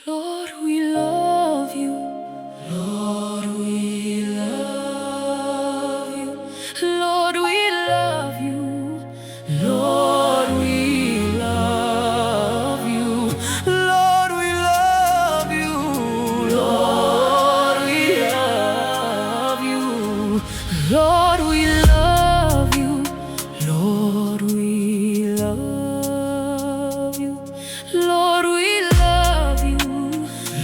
Lord, we love you. Lord, we love you. Lord, we love you. Lord, we love you. Lord, we love you. Lord, we love you. Lord, we love you. Lord, we love you. Lord, we love you.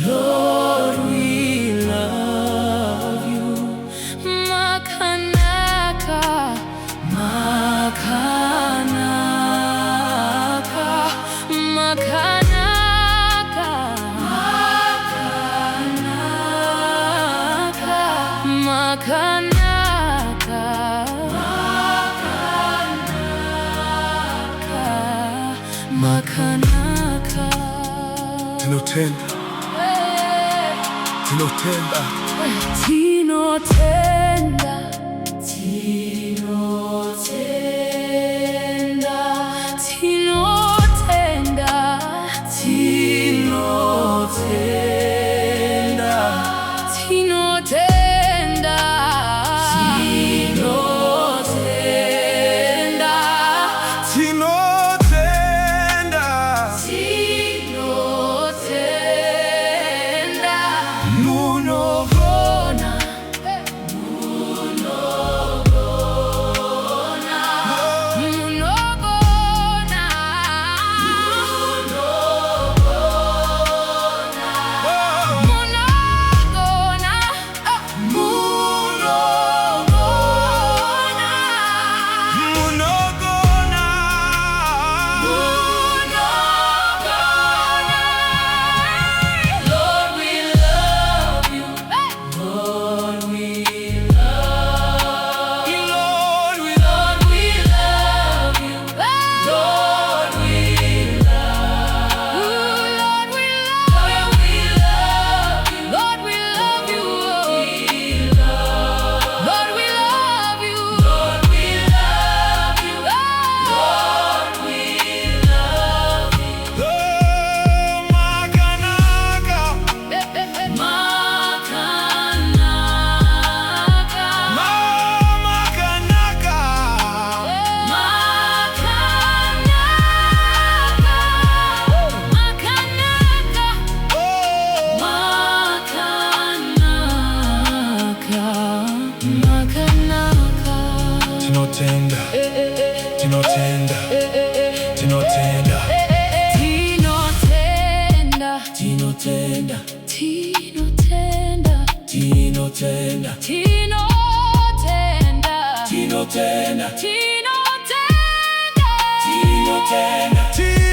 Lord, we love you. Makanaka, Makanaka, Makanaka, Makanaka, Makanaka, Makanaka. Tinotenda, tinotenda, Tinotenda, tinotenda, tinotenda, tinotenda, tinotenda, tinotenda, tinotenda, tinotenda. munogona, tinotenda, tinotenda, tinotenda, Tinotenda, tinotenda, tinotenda, tinotenda, tinotenda, tinotenda, tinotenda, tinotenda.